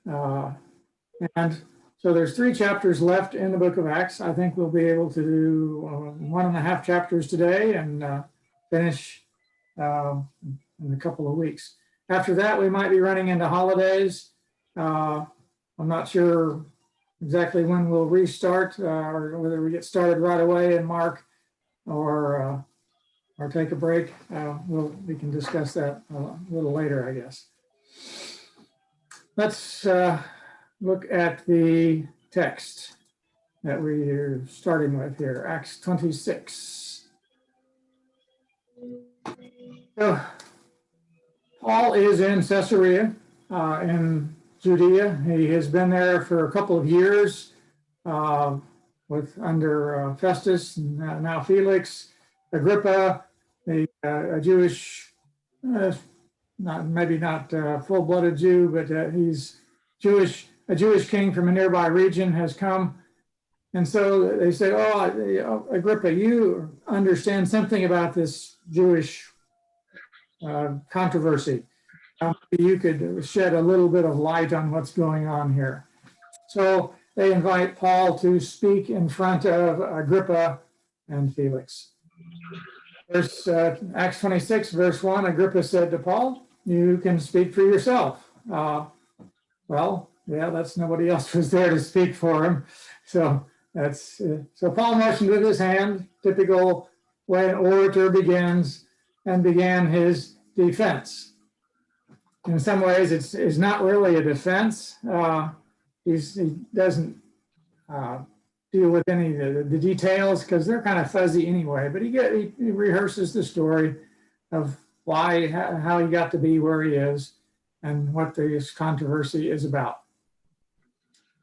And so there's 3 chapters left in the book of Acts. I think we'll be able to do 1.5 chapters today and finish in a couple of weeks. After that, we might be running into holidays. I'm not sure exactly when we'll restart or whether we get started right away in Mark or take a break. We can discuss that a little later, I guess. Let's look at the text that we are starting with here, Acts 26. So Paul is in Caesarea in Judea. He has been there for a couple of years under Festus, and now Felix, Agrippa, a Jewish, maybe not full-blooded Jew, but he's Jewish. A Jewish king from a nearby region has come. And so they say, oh, Agrippa, you understand something about this Jewish controversy. You could shed a little bit of light on what's going on here. So they invite Paul to speak in front of Agrippa and Felix. Acts 26, verse 1, Agrippa said to Paul, you can speak for yourself. Well, yeah, that's nobody else was there to speak for him. So Paul motioned with his hand, typical way an orator begins, and began his defense. In some ways, it's not really a defense. He doesn't deal with any of the details because they're kind of fuzzy anyway, but he rehearses the story of how he got to be where he is and what this controversy is about.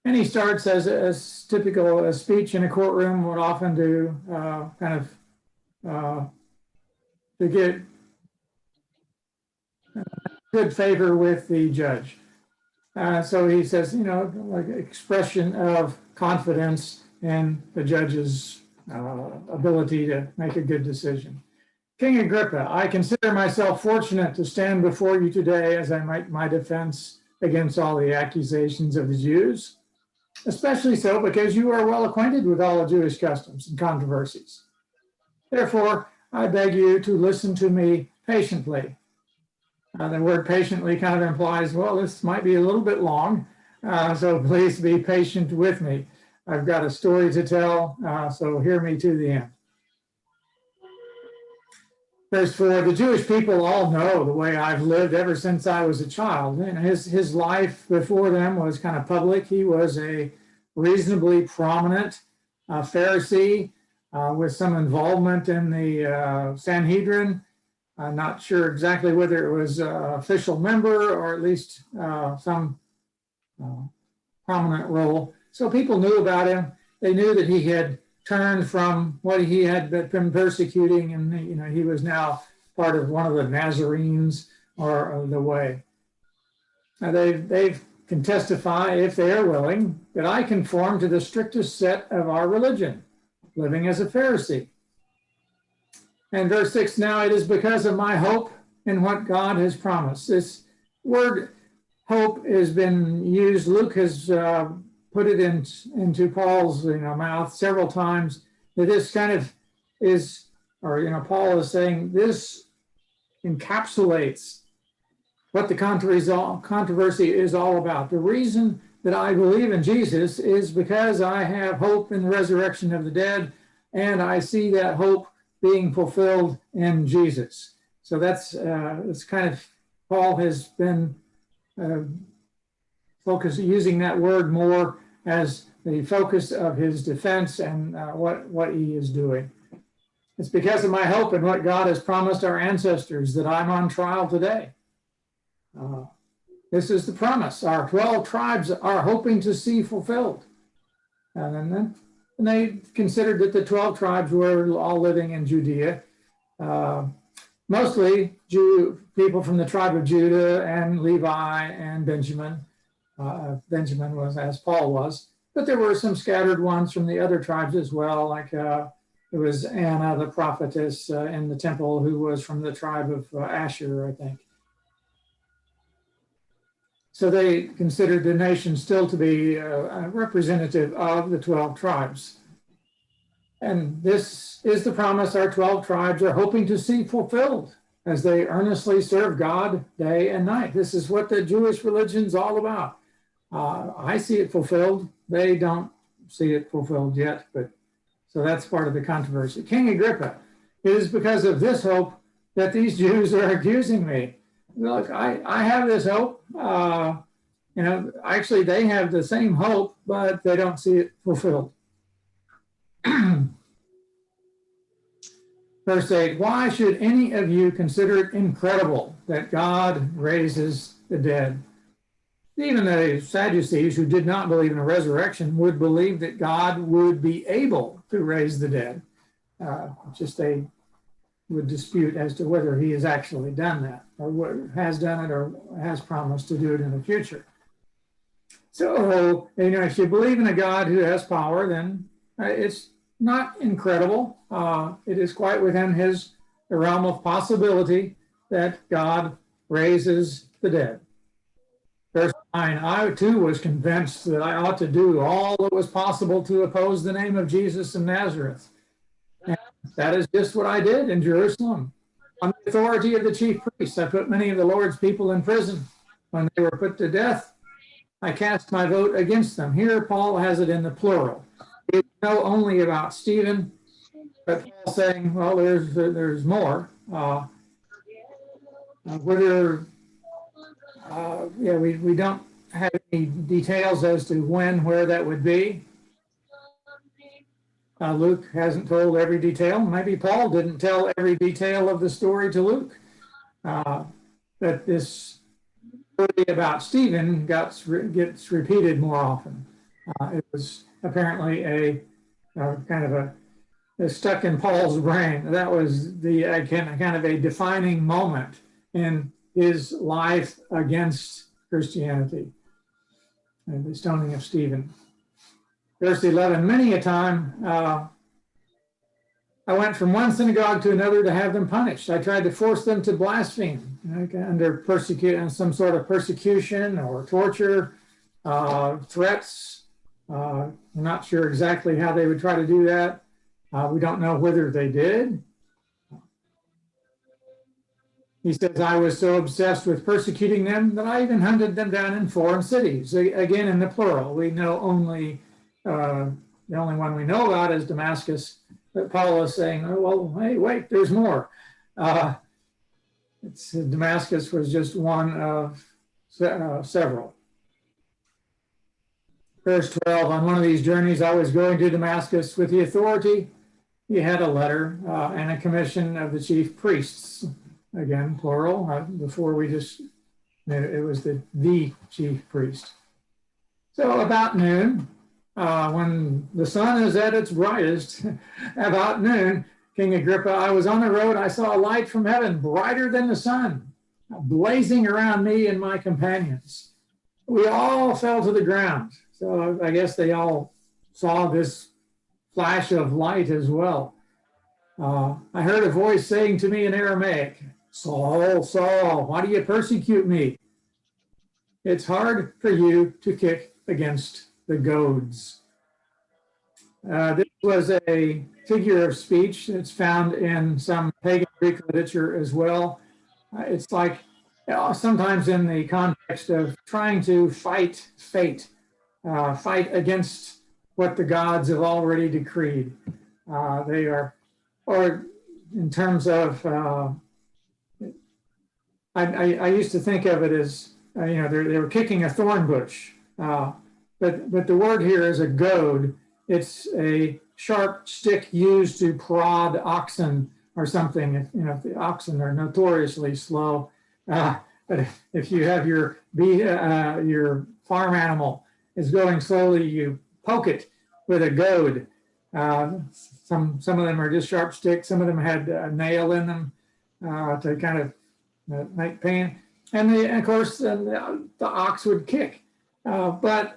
And he starts as typical a speech in a courtroom would often do, to get good favor with the judge. So he says, like expression of confidence in the judge's ability to make a good decision. King Agrippa, I consider myself fortunate to stand before you today as I make my defense against all the accusations of the Jews, especially so because you are well acquainted with all the Jewish customs and controversies. Therefore, I beg you to listen to me patiently. The word patiently kind of implies, well, this might be a little bit long, so please be patient with me. I've got a story to tell, so hear me to the end. Verse 4, the Jewish people all know the way I've lived ever since I was a child. And his life before them was kind of public. He was a reasonably prominent Pharisee with some involvement in the Sanhedrin. I'm not sure exactly whether it was an official member or at least some prominent role. So people knew about him. They knew that he had turned from what he had been persecuting, and he was now part of one of the Nazarenes or the way. Now they can testify, if they are willing, that I conform to the strictest set of our religion, living as a Pharisee. And verse 6, now it is because of my hope in what God has promised. This word hope has been used. Luke has put it into Paul's mouth several times. That this kind of is, or Paul is saying this encapsulates what the controversy is all about. The reason that I believe in Jesus is because I have hope in the resurrection of the dead, and I see that hope being fulfilled in Jesus. So that's kind of, Paul has been using that word more as the focus of his defense and what he is doing. It's because of my hope and what God has promised our ancestors that I'm on trial today. This is the promise our 12 tribes are hoping to see fulfilled. And they considered that the 12 tribes were all living in Judea, mostly people from the tribe of Judah and Levi and Benjamin. Benjamin was as Paul was, but there were some scattered ones from the other tribes as well, like there was Anna, the prophetess in the temple, who was from the tribe of Asher, I think. So they considered the nation still to be a representative of the 12 tribes. And this is the promise our 12 tribes are hoping to see fulfilled as they earnestly serve God day and night. This is what the Jewish religion's all about. I see it fulfilled. They don't see it fulfilled yet, but so that's part of the controversy. King Agrippa, it is because of this hope that these Jews are accusing me. Look, I have this hope. Actually, they have the same hope, but they don't see it fulfilled. Verse 8, why should any of you consider it incredible that God raises the dead? Even the Sadducees, who did not believe in a resurrection, would believe that God would be able to raise the dead. Just they would dispute as to whether he has actually done that, or has done it, or has promised to do it in the future. So, if you believe in a God who has power, then it's not incredible. It is quite within the realm of possibility that God raises the dead. Verse 9, I too was convinced that I ought to do all that was possible to oppose the name of Jesus of Nazareth. And that is just what I did in Jerusalem. On the authority of the chief priests, I put many of the Lord's people in prison. When they were put to death, I cast my vote against them. Here, Paul has it in the plural. We know only about Stephen, but Paul saying, well, there's more. We don't have any details as to when, where that would be. Luke hasn't told every detail. Maybe Paul didn't tell every detail of the story to Luke. But this story about Stephen gets repeated more often. It was apparently a kind of a stuck in Paul's brain. That was the kind of a defining moment in his life against Christianity, and the stoning of Stephen. Verse 11, many a time I went from one synagogue to another to have them punished. I tried to force them to blaspheme under some sort of persecution or torture, threats. I'm not sure exactly how they would try to do that. We don't know whether they did. He says, I was so obsessed with persecuting them that I even hunted them down in foreign cities. Again, in the plural. We know only, the only one we know about is Damascus. But Paul is saying, oh, well, hey, wait, there's more. Damascus was just one of several. Verse 12, on one of these journeys, I was going to Damascus with the authority. He had a letter and a commission of the chief priests. Again, plural. Before we just, it was the chief priest. So about noon, when the sun is at its brightest, about noon, King Agrippa, I was on the road. I saw a light from heaven, brighter than the sun, blazing around me and my companions. We all fell to the ground. So I guess they all saw this flash of light as well. I heard a voice saying to me in Aramaic, Saul, Saul, why do you persecute me? It's hard for you to kick against the goads. This was a figure of speech that's found in some pagan Greek literature as well. It's like sometimes in the context of trying to fight fate, fight against what the gods have already decreed. They are, or in terms of, I used to think of it as, they were kicking a thorn bush. But the word here is a goad. It's a sharp stick used to prod oxen or something. If the oxen are notoriously slow, but if you have your farm animal is going slowly, you poke it with a goad. Some of them are just sharp sticks. Some of them had a nail in them to kind of make pain. And of course, the ox would kick. But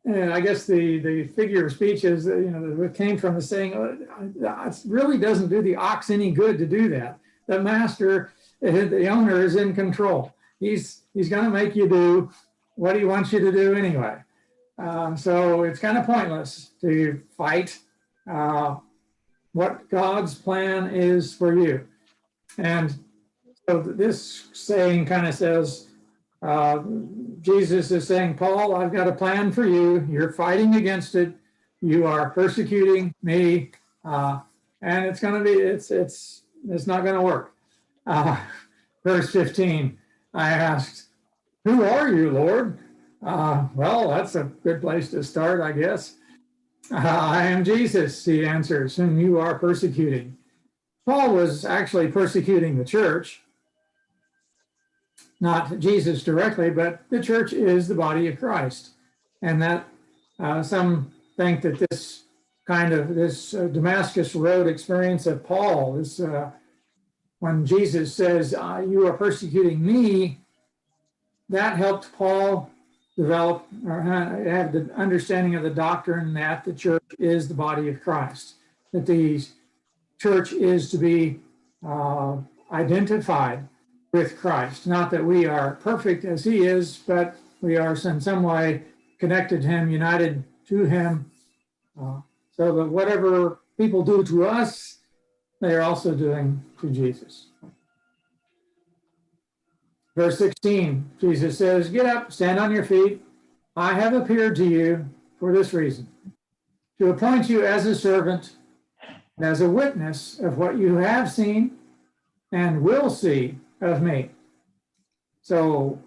I guess the figure of speech is, it came from the saying, it really doesn't do the ox any good to do that. The master, the owner, is in control. He's going to make you do what he wants you to do anyway. So it's kind of pointless to fight what God's plan is for you. And so this saying kind of says, Jesus is saying, Paul, I've got a plan for you. You're fighting against it. You are persecuting me, and it's going to be it's not going to work. Verse 15, I asked, who are you, Lord? Well, that's a good place to start, I guess. I am Jesus, he answers, whom you are persecuting. Paul was actually persecuting the church, not Jesus directly, but the church is the body of Christ. And that some think that this Damascus Road experience of Paul is when Jesus says, you are persecuting me, that helped Paul develop or have the understanding of the doctrine that the church is the body of Christ, that the church is to be identified with Christ. Not that we are perfect as he is, but we are in some way connected to him, united to him, so that whatever people do to us, they are also doing to Jesus. Verse 16, Jesus says, get up, stand on your feet. I have appeared to you for this reason, to appoint you as a servant and as a witness of what you have seen and will see of me. So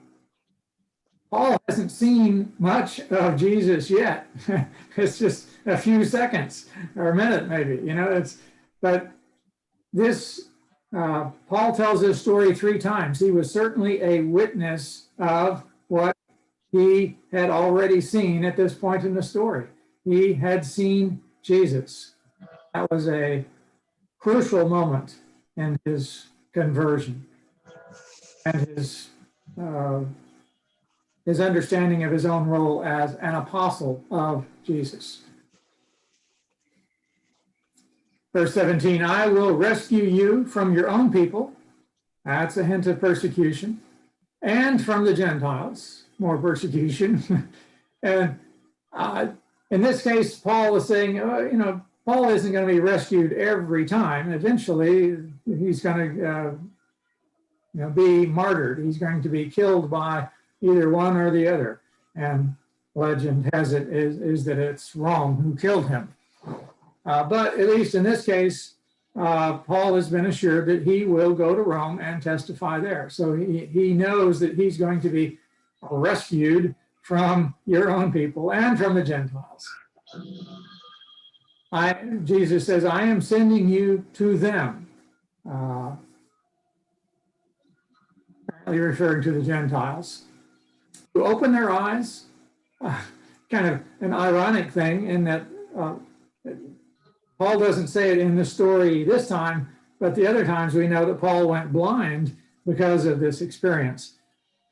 Paul hasn't seen much of Jesus yet. It's just a few seconds or a minute maybe, but this Paul tells this story 3 times. He was certainly a witness of what he had already seen at this point in the story. He had seen Jesus. That was a crucial moment in his conversion and his understanding of his own role as an apostle of Jesus. Verse 17, I will rescue you from your own people. That's a hint of persecution. And from the Gentiles, more persecution. And in this case, Paul is saying, Paul isn't going to be rescued every time. Eventually, he's going to be martyred. He's going to be killed by either one or the other. And legend has it is that it's Rome who killed him. But at least in this case, Paul has been assured that he will go to Rome and testify there. So he knows that he's going to be rescued from your own people and from the Gentiles. Jesus says, I am sending you to them. Apparently referring to the Gentiles, to open their eyes. Kind of an ironic thing in that Paul doesn't say it in the story this time, but the other times we know that Paul went blind because of this experience.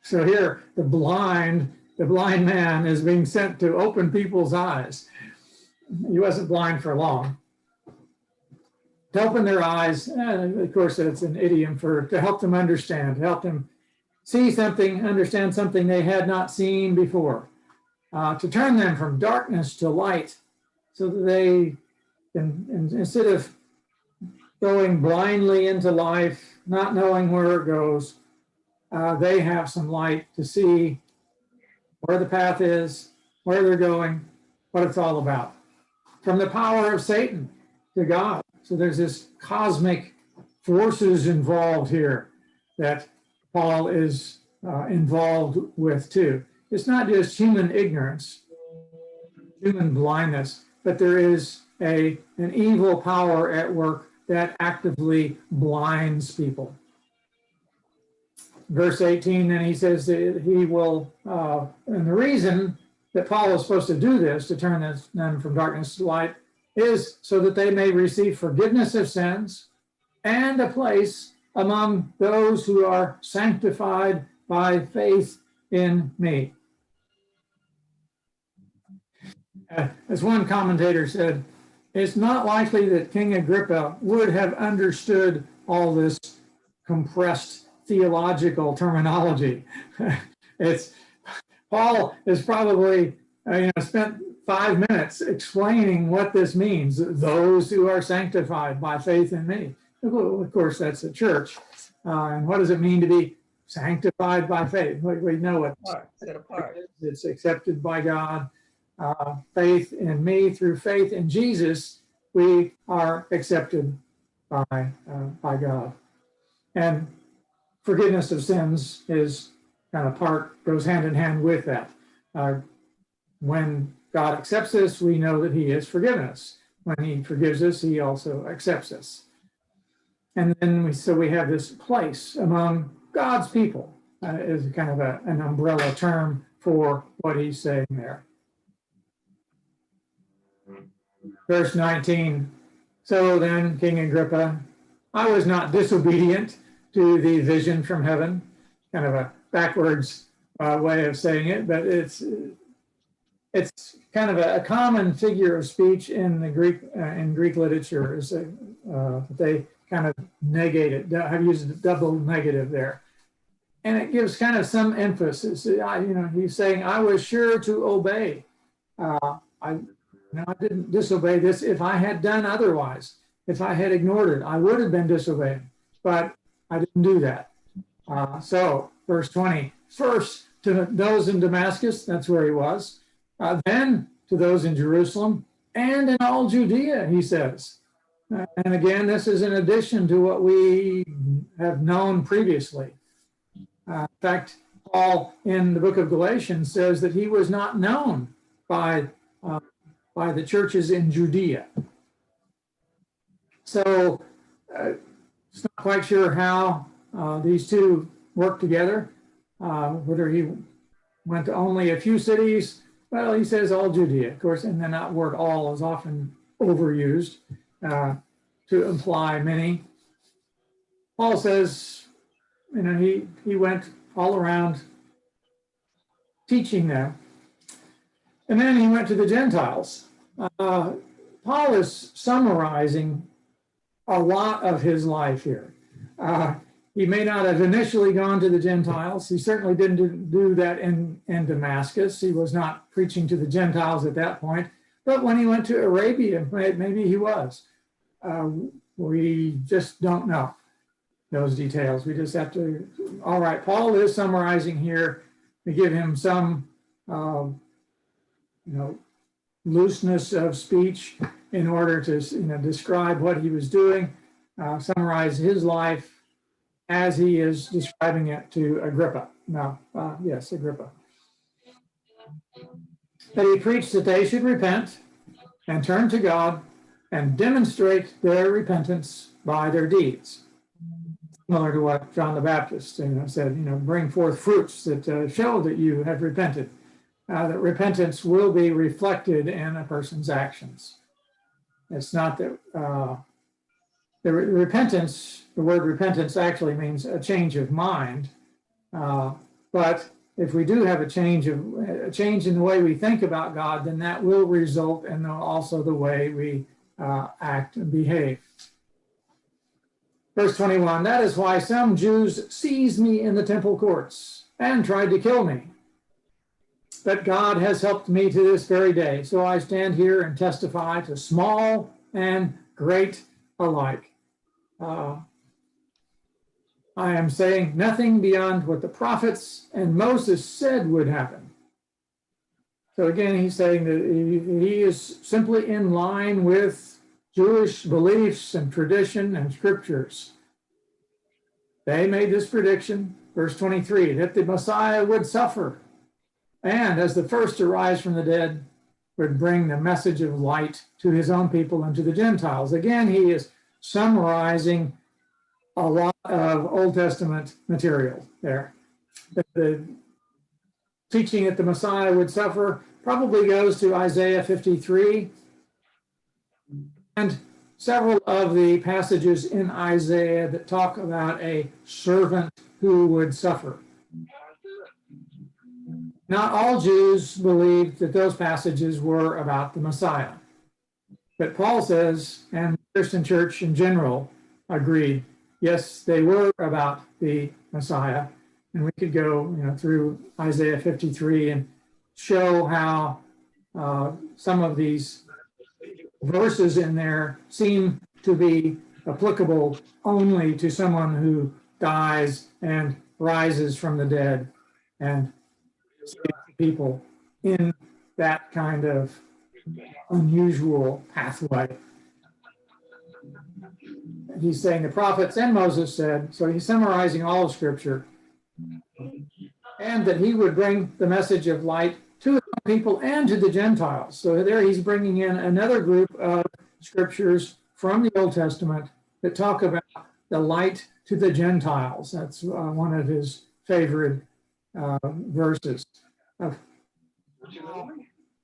So here, the blind man is being sent to open people's eyes. He wasn't blind for long. To open their eyes, of course, that's an idiom to help them understand, to help them see something, understand something they had not seen before, to turn them from darkness to light so that they can, instead of going blindly into life, not knowing where it goes, they have some light to see where the path is, where they're going, what it's all about. From the power of Satan to God. So there's this cosmic forces involved here that Paul is involved with too. It's not just human ignorance, human blindness, but there is an evil power at work that actively blinds people. Verse 18, then he says that he will, and the reason that Paul is supposed to do this, to turn them from darkness to light, is so that they may receive forgiveness of sins and a place among those who are sanctified by faith in me. As one commentator said, it's not likely that King Agrippa would have understood all this compressed theological terminology. Paul is probably spent 5 minutes explaining what this means. Those who are sanctified by faith in me. Of course, that's the church. And what does it mean to be sanctified by faith? We know what Set apart. it's accepted by God. Faith in me, through faith in Jesus, we are accepted by God. And forgiveness of sins is goes hand in hand with that. When God accepts us, we know that he has forgiven us. When he forgives us, he also accepts us. And then we have this place among God's people is kind of an umbrella term for what he's saying there. Verse 19, so then, King Agrippa, I was not disobedient to the vision from heaven. Kind of a backwards way of saying it, but it's kind of a common figure of speech in the Greek literature. Is they kind of negate it. I've used a double negative there, and it gives kind of some emphasis. He's saying, I was sure to obey. I didn't disobey this. If I had done otherwise, if I had ignored it, I would have been disobeying, but I didn't do that. So verse 20, first to those in Damascus, that's where he was, then to those in Jerusalem and in all Judea, he says. And again, this is in addition to what we have known previously. In fact, Paul in the book of Galatians says that he was not known by the churches in Judea. So it's not quite sure how these two work together, whether he went to only a few cities. Well, he says all Judea, of course, and then that word all is often overused to imply many. Paul says, he went all around teaching them. And then he went to the Gentiles. Paul is summarizing a lot of his life here. He may not have initially gone to the Gentiles. He certainly didn't do that in Damascus. He was not preaching to the Gentiles at that point. But when he went to Arabia, maybe he was. We just don't know those details. We just have to, all right, Paul is summarizing here to give him some, looseness of speech in order to, describe what he was doing, summarize his life as he is describing it to Agrippa. Agrippa. That he preached that they should repent and turn to God and demonstrate their repentance by their deeds. Similar to what John the Baptist said, bring forth fruits that show that you have repented. That repentance will be reflected in a person's actions. It's not that the word repentance actually means a change of mind. But if we do have a change in the way we think about God, then that will result in also the way we act and behave. Verse 21, that is why some Jews seized me in the temple courts and tried to kill me. But God has helped me to this very day. So I stand here and testify to small and great alike. I am saying nothing beyond what the prophets and Moses said would happen. So again, he's saying that he is simply in line with Jewish beliefs and tradition and scriptures. They made this prediction, verse 23, that the Messiah would suffer and as the first to rise from the dead would bring the message of light to his own people and to the Gentiles. Again, he is summarizing a lot of Old Testament material there. The teaching that the Messiah would suffer probably goes to Isaiah 53 and several of the passages in Isaiah that talk about a servant who would suffer. Not all Jews believed that those passages were about the Messiah. But Paul says, and the Christian church in general agreed, yes, they were about the Messiah. And we could go, through Isaiah 53 and show how some of these verses in there seem to be applicable only to someone who dies and rises from the dead and saves people in that kind of unusual pathway. He's saying the prophets and Moses said, so he's summarizing all of Scripture, and that he would bring the message of light to the people and to the Gentiles. So there he's bringing in another group of scriptures from the Old Testament that talk about the light to the Gentiles. That's one of his favorite verses.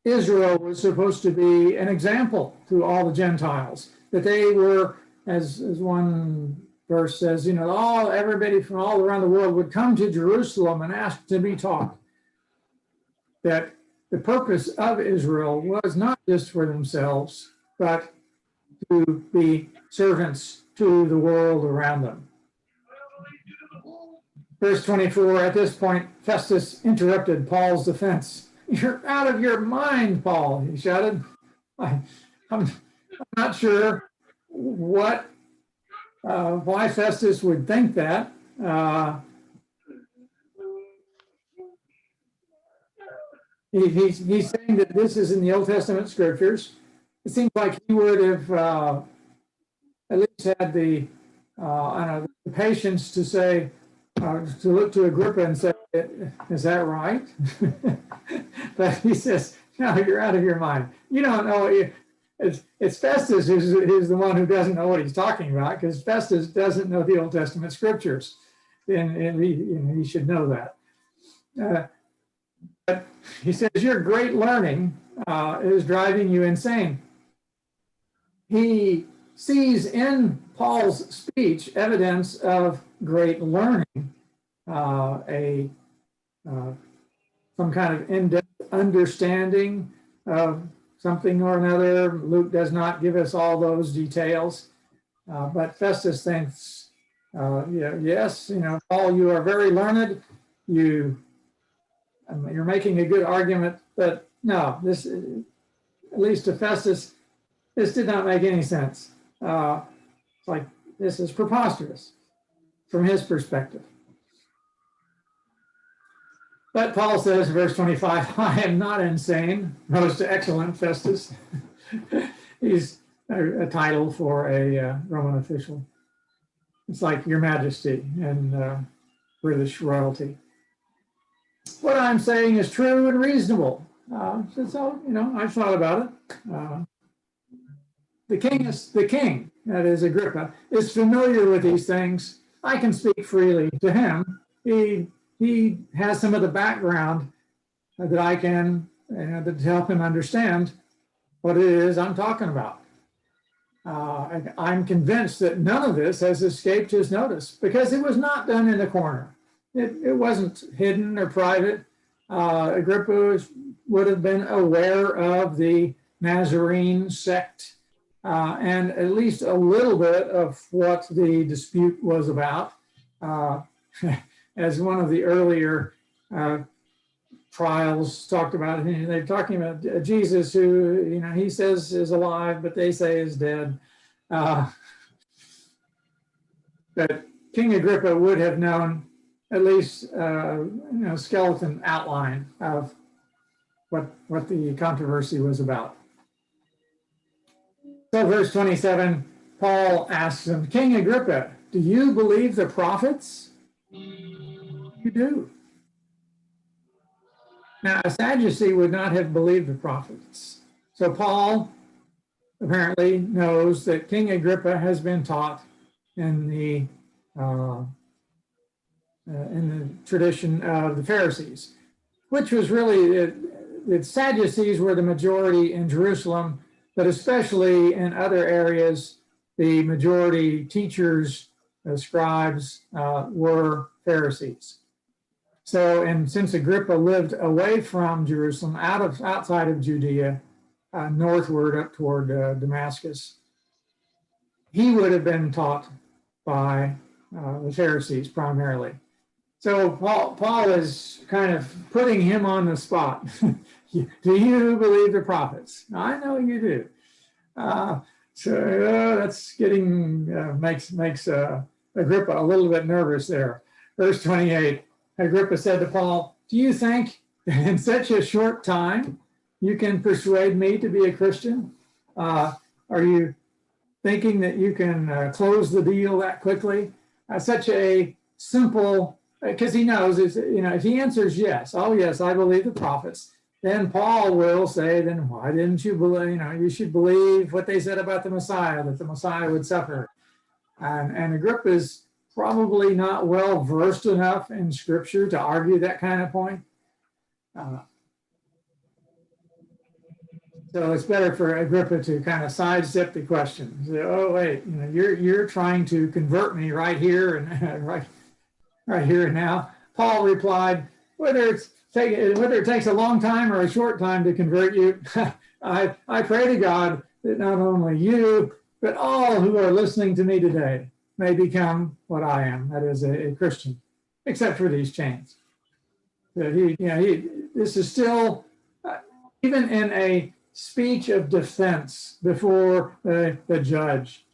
Israel was supposed to be an example to all the Gentiles, that they were, as one verse says, everybody from all around the world would come to Jerusalem and ask to be taught. That the purpose of Israel was not just for themselves, but to be servants to the world around them. Verse 24, at this point, Festus interrupted Paul's defense. "You're out of your mind, Paul," he shouted. I'm not sure why Festus would think that. He's saying that this is in the Old Testament scriptures. It seems like he would have at least had the patience to say, to look to Agrippa and say, "Is that right?" But he says, "No, you're out of your mind. You don't know." It's Festus who's the one who doesn't know what he's talking about, because Festus doesn't know the Old Testament scriptures, and he should know that. But he says, your great learning is driving you insane. He sees in Paul's speech evidence of great learning, some kind of in-depth understanding of something or another. Luke does not give us all those details, but Festus thinks, yes, Paul, you are very learned. You're making a good argument, but no, this, at least to Festus, this did not make any sense. It's like, this is preposterous from his perspective. But Paul says, verse 25, I am not insane. Most excellent Festus. He's a title for a Roman official. It's like Your Majesty in British royalty. What I'm saying is true and reasonable. So, I've thought about it. The king, that is Agrippa, is familiar with these things. I can speak freely to him. He has some of the background that I can, to help him understand what it is I'm talking about. I'm convinced that none of this has escaped his notice, because it was not done in the corner. It wasn't hidden or private. Agrippa would have been aware of the Nazarene sect and at least a little bit of what the dispute was about. As one of the earlier trials talked about, they're talking about Jesus, who he says is alive, but they say is dead. But King Agrippa would have known at least skeleton outline of what the controversy was about. So verse 27, Paul asks him, King Agrippa, do you believe the prophets? You do. Now, a Sadducee would not have believed the prophets. So Paul apparently knows that King Agrippa has been taught in the tradition of the Pharisees, which was really, the Sadducees were the majority in Jerusalem, but especially in other areas, the majority teachers, scribes, were Pharisees. So, and since Agrippa lived away from Jerusalem, outside of Judea, northward up toward Damascus, he would have been taught by the Pharisees primarily. So Paul is kind of putting him on the spot. Do you believe the prophets? I know you do. So that's getting makes Agrippa a little bit nervous there. Verse 28, Agrippa said to Paul, "Do you think that in such a short time you can persuade me to be a Christian? Are you thinking that you can close the deal that quickly?" Such a simple, because he knows, if he answers yes, oh yes, I believe the prophets, then Paul will say, then why didn't you believe, you should believe what they said about the Messiah, that the Messiah would suffer. And Agrippa is probably not well versed enough in scripture to argue that kind of point. So it's better for Agrippa to kind of sidestep the question. Say, oh wait, you're trying to convert me right here and right here and now. Paul replied, whether it takes a long time or a short time to convert you, I pray to God that not only you, but all who are listening to me today may become what I am, that is a Christian, except for these chains. That this is still, even in a speech of defense before the judge,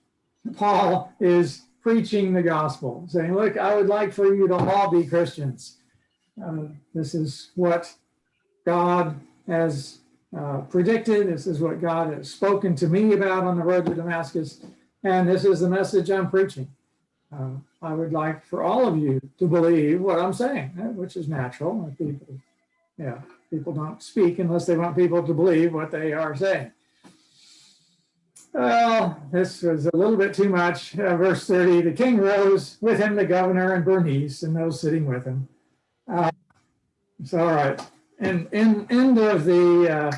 Paul is preaching the gospel, saying, look, I would like for you to all be Christians. This is what God has predicted. This is what God has spoken to me about on the road to Damascus. And this is the message I'm preaching. I would like for all of you to believe what I'm saying, which is natural. People don't speak unless they want people to believe what they are saying. Well, this was a little bit too much. Verse 30, the king rose, with him the governor and Bernice and those sitting with him. So, all right. And end of the,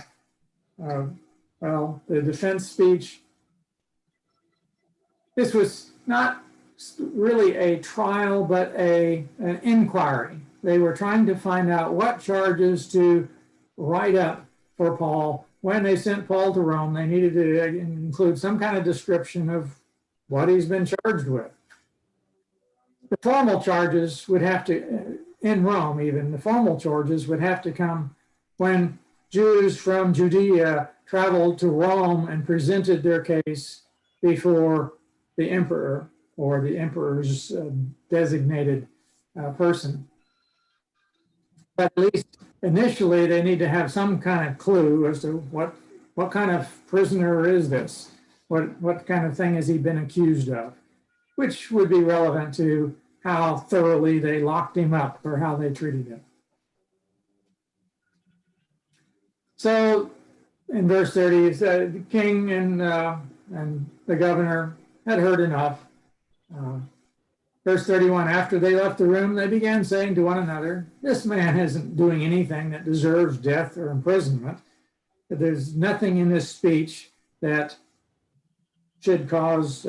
the defense speech. This was not really a trial, but an inquiry. They were trying to find out what charges to write up for Paul. When they sent Paul to Rome, they needed to include some kind of description of what he's been charged with. The formal charges would have to, in Rome even, the formal charges would have to come when Jews from Judea traveled to Rome and presented their case before the emperor or the emperor's designated person. But at least initially, they need to have some kind of clue as to what kind of prisoner is this? What kind of thing has he been accused of? Which would be relevant to how thoroughly they locked him up or how they treated him. So in verse 30, it said the king and the governor had heard enough. Verse 31, after they left the room, they began saying to one another, this man isn't doing anything that deserves death or imprisonment. There's nothing in this speech that should cause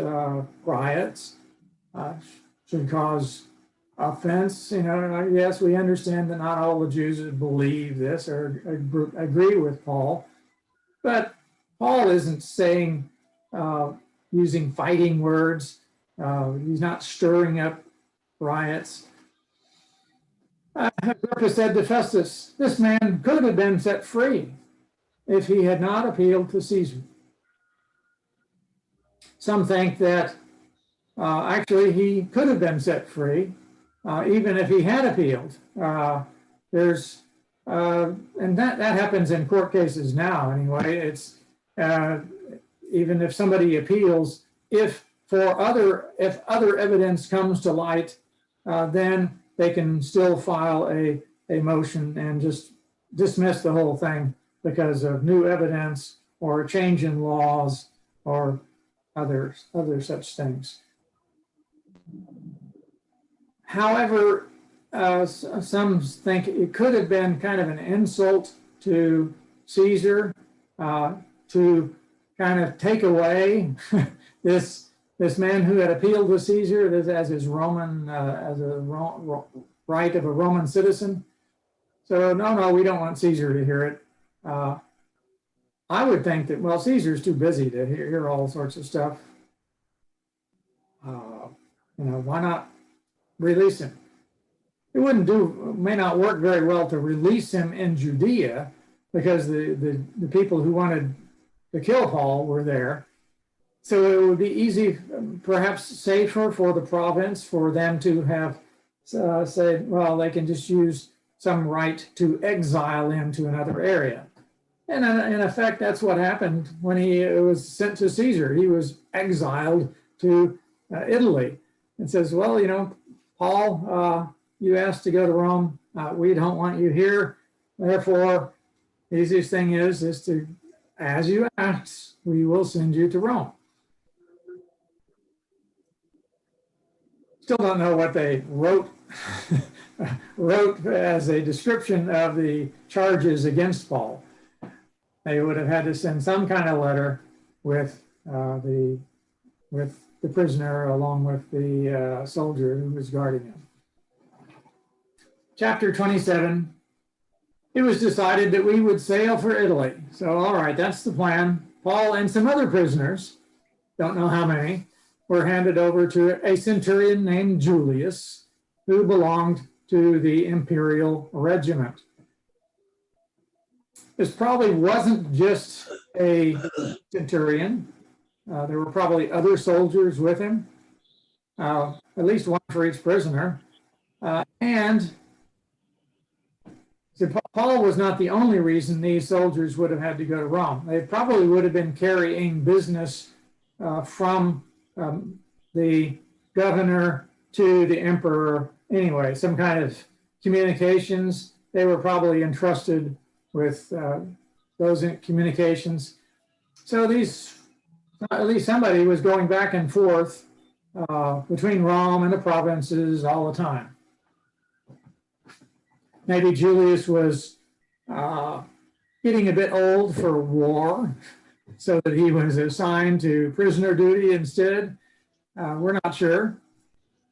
riots, should cause offense. Yes, we understand that not all the Jews believe this or agree with Paul, but Paul isn't saying, using fighting words. He's not stirring up riots. Agrippa said to Festus, this man could have been set free if he had not appealed to Caesar. Some think that actually he could have been set free even if he had appealed. And that happens in court cases now anyway. It's even if somebody appeals, if other evidence comes to light, then they can still file a motion and just dismiss the whole thing because of new evidence or a change in laws or other such things. However, some think it could have been kind of an insult to Caesar to kind of take away this man who had appealed to Caesar as his Roman, as a right of a Roman citizen. So no, we don't want Caesar to hear it. I would think that, well, Caesar's too busy to hear all sorts of stuff. Why not release him? may not work very well to release him in Judea, because the people who wanted to kill Paul were there. So it would be easy, perhaps safer for the province for them to have said, well, they can just use some right to exile him to another area. And in effect, that's what happened when he was sent to Caesar. He was exiled to Italy. It says, well, Paul, you asked to go to Rome. We don't want you here. Therefore, the easiest thing is to, as you asked, we will send you to Rome. Still don't know what they wrote as a description of the charges against Paul. They would have had to send some kind of letter with the prisoner along with the soldier who was guarding him. Chapter 27. It was decided that we would sail for Italy. So, all right, that's the plan. Paul and some other prisoners, don't know how many, were handed over to a centurion named Julius, who belonged to the imperial regiment. This probably wasn't just a centurion. There were probably other soldiers with him, at least one for each prisoner. And so Paul was not the only reason these soldiers would have had to go to Rome. They probably would have been carrying business from the governor to the emperor anyway, some kind of communications. They were probably entrusted with those communications. So at least somebody was going back and forth between Rome and the provinces all the time. Maybe Julius was getting a bit old for war, so that he was assigned to prisoner duty instead. We're not sure.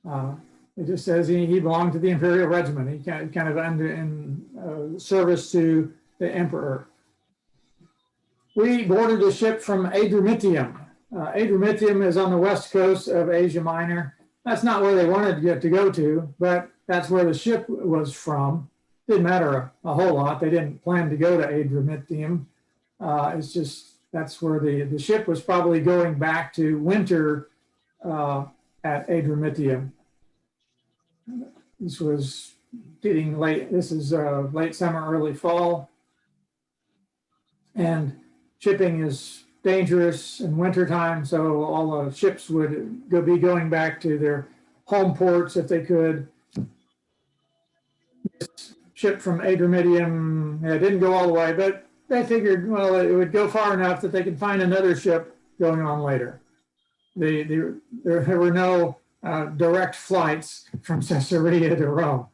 It just says he belonged to the imperial regiment. He kind of under in service to the emperor. We boarded a ship from Adramyttium. Adramyttium is on the west coast of Asia Minor. That's not where they wanted to go to, but that's where the ship was from. Didn't matter a whole lot. They didn't plan to go to Adramyttium. It's just that's where the ship was probably going back to winter at Adramyttium. This was getting late. This is late summer, early fall. And shipping is dangerous in wintertime, so all the ships would be going back to their home ports if they could. This ship from Adramyttium didn't go all the way, but they figured, well, it would go far enough that they could find another ship going on later. There were no direct flights from Caesarea to Rome.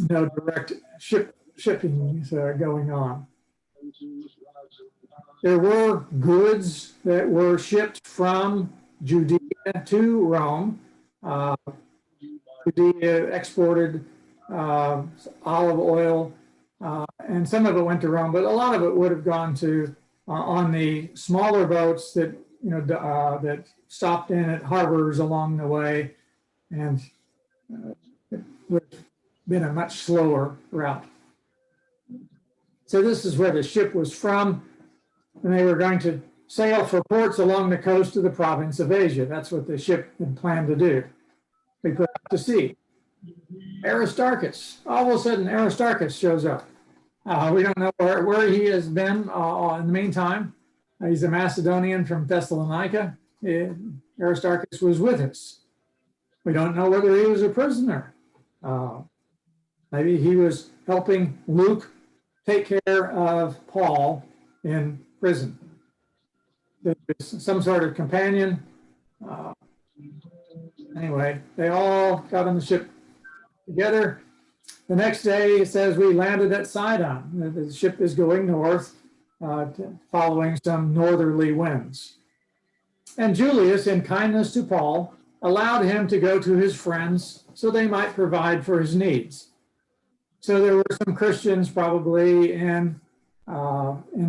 No direct shipping going on. There were goods that were shipped from Judea to Rome. Judea exported olive oil, and some of it went to Rome, but a lot of it would have gone to on the smaller boats that that stopped in at harbors along the way, and it would have been a much slower route. So this is where the ship was from, and they were going to sail for ports along the coast of the province of Asia. That's what the ship had planned to do. They put out to sea. Aristarchus, all of a sudden Aristarchus shows up. We don't know where he has been in the meantime. He's a Macedonian from Thessalonica. Aristarchus was with us. We don't know whether he was a prisoner. Maybe he was helping Luke take care of Paul in prison. There was some sort of companion. Anyway, they all got on the ship together. The next day, it says we landed at Sidon. The ship is going north, following some northerly winds. And Julius, in kindness to Paul, allowed him to go to his friends so they might provide for his needs. So there were some Christians probably in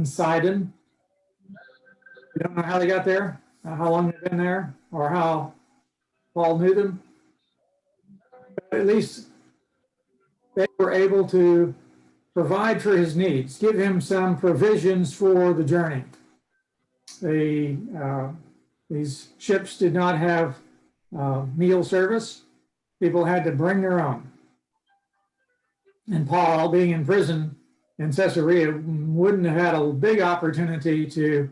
Sidon. We don't know how they got there, how long they've been there, or how Paul knew them. But at least they were able to provide for his needs, give him some provisions for the journey. These ships did not have meal service. People had to bring their own. And Paul, being in prison in Caesarea, wouldn't have had a big opportunity to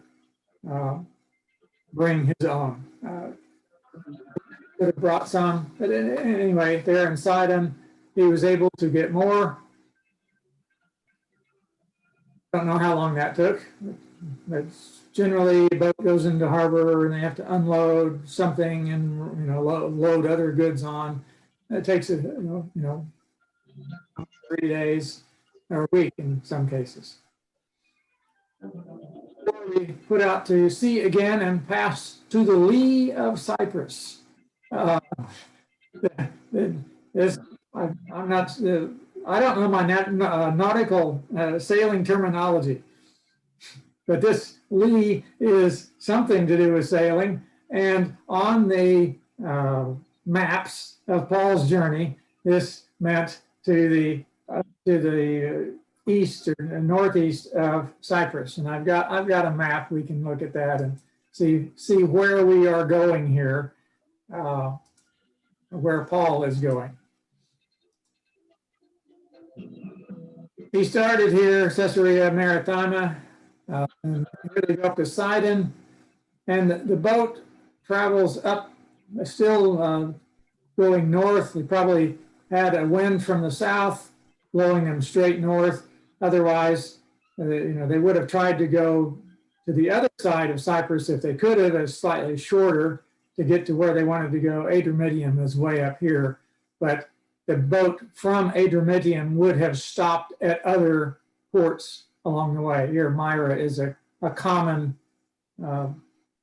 bring his own. Could have brought some, but anyway, there in Sidon, he was able to get more. Don't know how long that took. But generally, a boat goes into harbor and they have to unload something and load other goods on. It takes 3 days or a week in some cases. We put out to sea again and pass to the lee of Cyprus. I'm not. I don't know my nautical sailing terminology, but this lee is something to do with sailing. And on the maps of Paul's journey, this meant to the east or northeast of Cyprus. And I've got a map. We can look at that and see where we are going here, where Paul is going. He started here, Caesarea Maritima, and really go up to Sidon, and the boat travels up, still going north. They probably had a wind from the south blowing them straight north. Otherwise, they would have tried to go to the other side of Cyprus if they could have, as slightly shorter to get to where they wanted to go. Adramyttium is way up here, but the boat from Adramyttium would have stopped at other ports along the way. Here, Myra is a common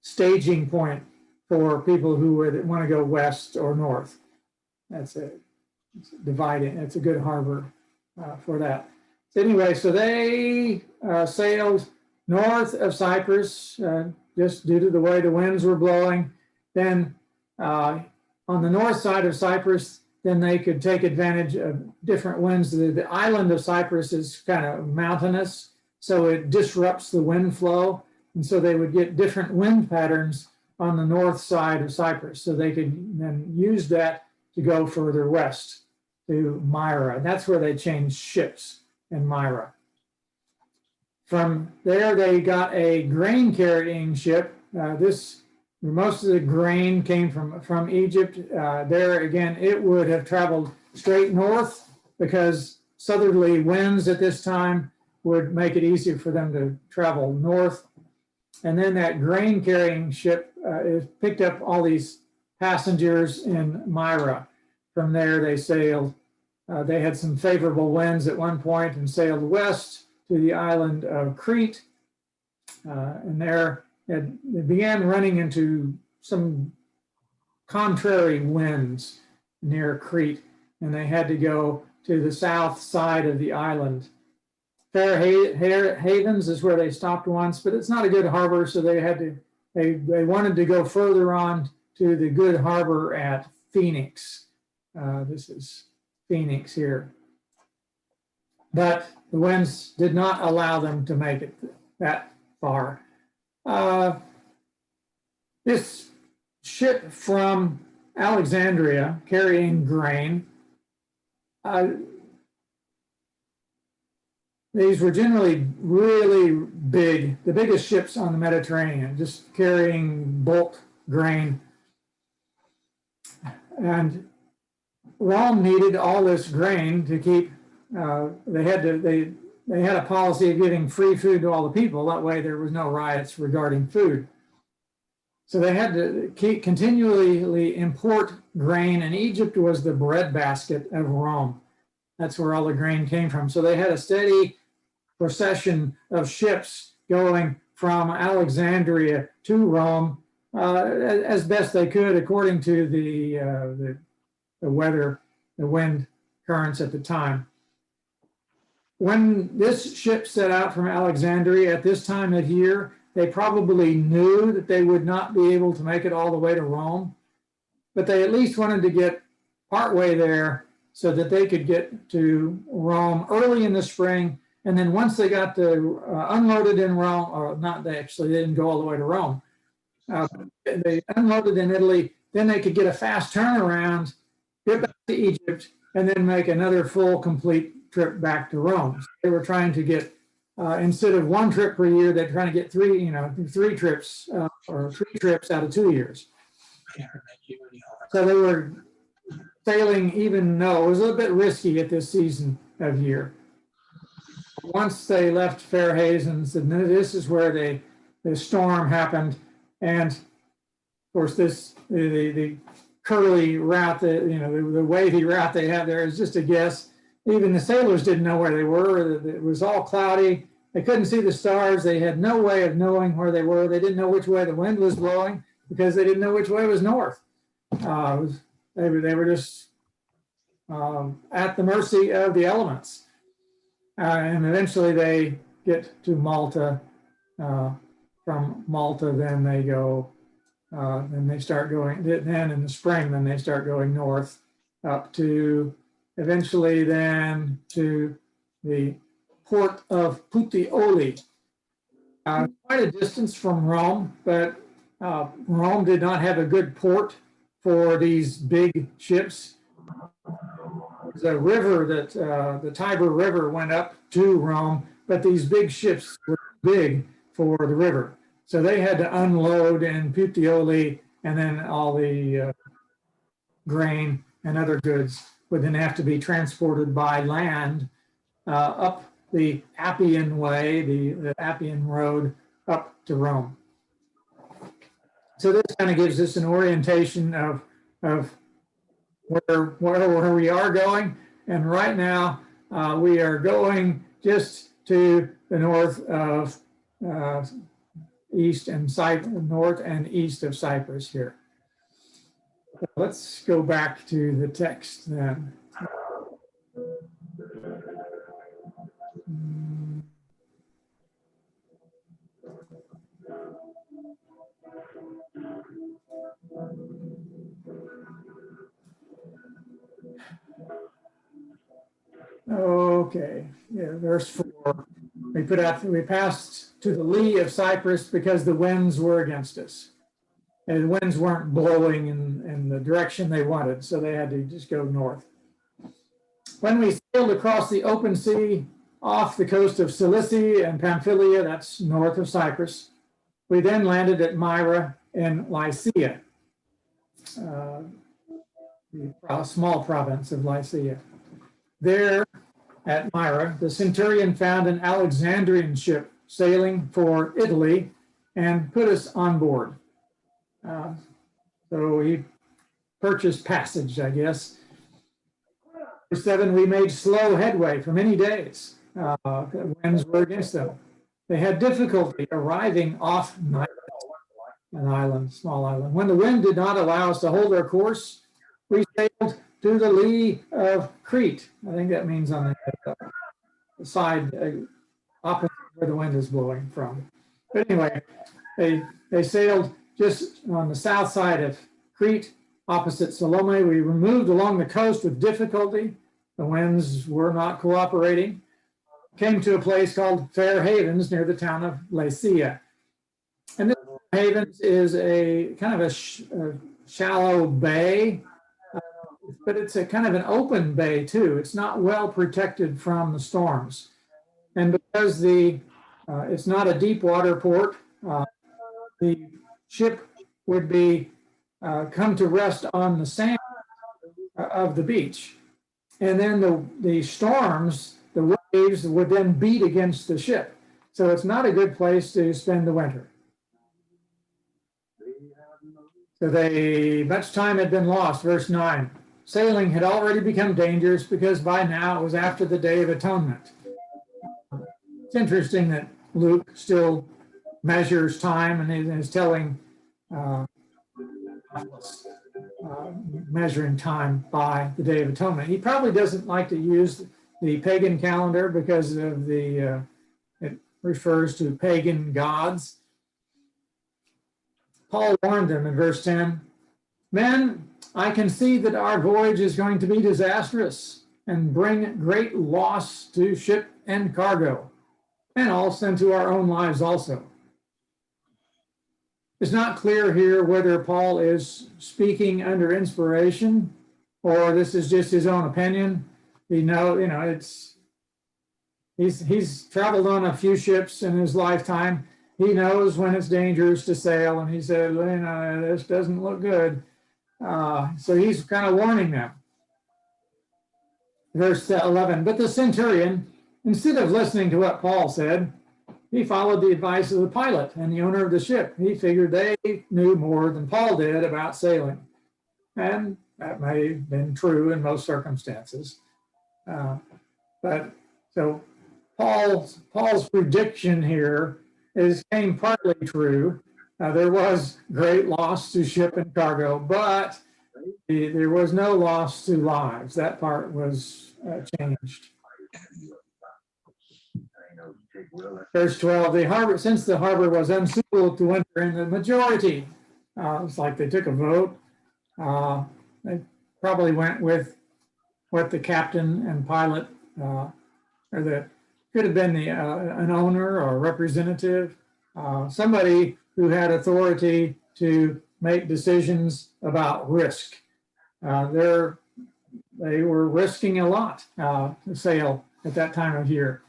staging point for people who would want to go west or north. It's dividing. It's a good harbor for that. So anyway, so they sailed north of Cyprus just due to the way the winds were blowing. Then on the north side of Cyprus, then they could take advantage of different winds. The island of Cyprus is kind of mountainous, so it disrupts the wind flow. And so they would get different wind patterns on the north side of Cyprus. So they could then use that to go further west to Myra. That's where they changed ships in Myra. From there, they got a grain carrying ship. Most of the grain came from Egypt. There again, it would have traveled straight north because southerly winds at this time would make it easier for them to travel north. And then that grain carrying ship picked up all these passengers in Myra. From there, they sailed. They had some favorable winds at one point and sailed west to the island of Crete. And there, it began running into some contrary winds near Crete, and they had to go to the south side of the island. Fair Havens is where they stopped once, but it's not a good harbor, so they wanted to go further on to the good harbor at Phoenix. This is Phoenix here. But the winds did not allow them to make it that far. This ship from Alexandria carrying grain, these were generally really big, the biggest ships on the Mediterranean, just carrying bulk grain. And Rome needed all this grain to keep, they had a policy of giving free food to all the people. That way there was no riots regarding food. So they had to continually import grain, and Egypt was the breadbasket of Rome. That's where all the grain came from. So they had a steady procession of ships going from Alexandria to Rome as best they could, according to the weather, the wind currents at the time. When this ship set out from Alexandria at this time of year, they probably knew that they would not be able to make it all the way to Rome, but they at least wanted to get partway there so that they could get to Rome early in the spring. And then once they got unloaded in Rome, or not, they didn't go all the way to Rome. They unloaded in Italy, then they could get a fast turnaround, get back to Egypt, and then make another full, complete trip back to Rome. So they were trying to get, instead of one trip per year, they're trying to get three trips or 3 trips out of 2 years. So they were sailing, even though it was a little bit risky at this season of year. Once they left Fair Havens, and this is where the storm happened, and of course the curly route, the wavy route they have there is just a guess. Even the sailors didn't know where they were. It was all cloudy. They couldn't see the stars. They had no way of knowing where they were. They didn't know which way the wind was blowing because they didn't know which way was north. They were just at the mercy of the elements. And eventually they get to Malta. From Malta, then they go, then they start going, then in the spring, then they start going north up to eventually then to the port of Puteoli. Quite a distance from Rome, but Rome did not have a good port for these big ships. There's a river that the Tiber River went up to Rome, but these big ships were big for the river. So they had to unload in Puteoli, and then all the grain and other goods would then have to be transported by land up the Appian Way, the Appian Road, up to Rome. So this kind of gives us an orientation of where we are going. And right now, we are going just to the north of north and east of Cyprus here. So let's go back to the text then. Okay, yeah, verse 4. We passed to the lee of Cyprus because the winds were against us. And the winds weren't blowing in the direction they wanted, so they had to just go north. When we sailed across the open sea off the coast of Cilicia and Pamphylia, that's north of Cyprus, we then landed at Myra in Lycia, the small province of Lycia. There at Myra, the centurion found an Alexandrian ship sailing for Italy and put us on board. So he purchased passage, I guess. Verse 7, we made slow headway for many days. The winds were against them. They had difficulty arriving off Nice, an island, small island. When the wind did not allow us to hold our course, we sailed to the lee of Crete. I think that means on the side opposite where the wind is blowing from. But anyway, they sailed just on the south side of Crete, opposite Salome. We removed along the coast with difficulty. The winds were not cooperating. Came to a place called Fair Havens near the town of Lycia. And this Havens is a kind of a shallow bay, but it's a kind of an open bay too. It's not well protected from the storms. And because it's not a deep water port, the ship would be come to rest on the sand of the beach. And then the storms, the waves would then beat against the ship. So it's not a good place to spend the winter. So much time had been lost, verse 9. Sailing had already become dangerous because by now it was after the Day of Atonement. It's interesting that Luke still measures time and is telling, measuring time by the Day of Atonement. He probably doesn't like to use the pagan calendar because of it refers to pagan gods. Paul warned them in verse 10, men, I can see that our voyage is going to be disastrous and bring great loss to ship and cargo, and also to our own lives also. It's not clear here whether Paul is speaking under inspiration or this is just his own opinion. He's traveled on a few ships in his lifetime. He knows when it's dangerous to sail, and he said, this doesn't look good. So he's kind of warning them. Verse 11, but the centurion, instead of listening to what Paul said, he followed the advice of the pilot and the owner of the ship. He figured they knew more than Paul did about sailing. And that may have been true in most circumstances. But so Paul's prediction here came partly true. There was great loss to ship and cargo, but there was no loss to lives. That part was changed. Verse 12, since the harbor was unsuitable to winter in the majority, it's like they took a vote. They probably went with what the captain and pilot, could have been an owner or a representative, somebody who had authority to make decisions about risk. They were risking a lot to sail at that time of year.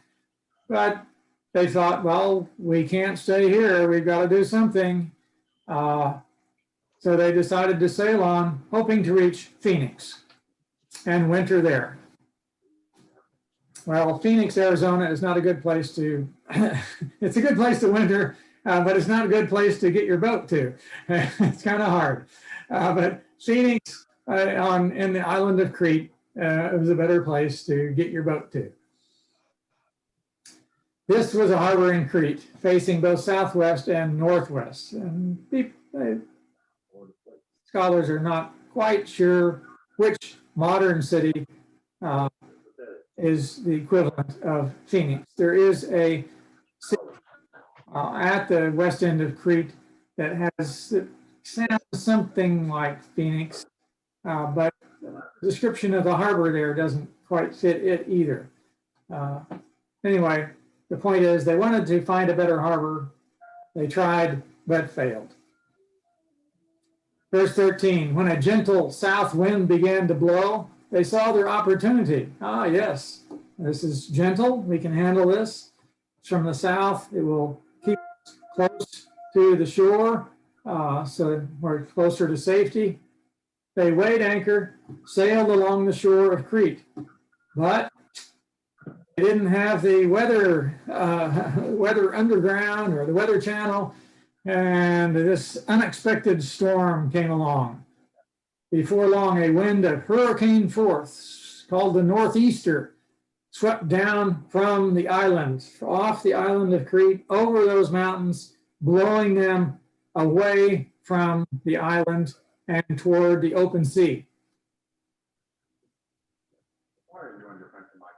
But they thought, well, we can't stay here. We've got to do something. So they decided to sail on, hoping to reach Phoenix and winter there. Well, Phoenix, Arizona is not a good place to, it's a good place to winter, but it's not a good place to get your boat to. It's kind of hard. But Phoenix in the island of Crete was a better place to get your boat to. This was a harbor in Crete, facing both southwest and northwest. And scholars are not quite sure which modern city is the equivalent of Phoenix. There is a city at the west end of Crete that sounds something like Phoenix, but the description of the harbor there doesn't quite fit it either. Anyway, the point is they wanted to find a better harbor. They tried, but failed. Verse 13, when a gentle south wind began to blow, they saw their opportunity. Ah, yes, this is gentle. We can handle this. It's from the south. It will keep us close to the shore, so we're closer to safety. They weighed anchor, sailed along the shore of Crete, but they didn't have the weather underground or the weather channel, and this unexpected storm came along. Before long, a wind of hurricane force called the northeaster swept down from the island, off the island of Crete, over those mountains, blowing them away from the island and toward the open sea.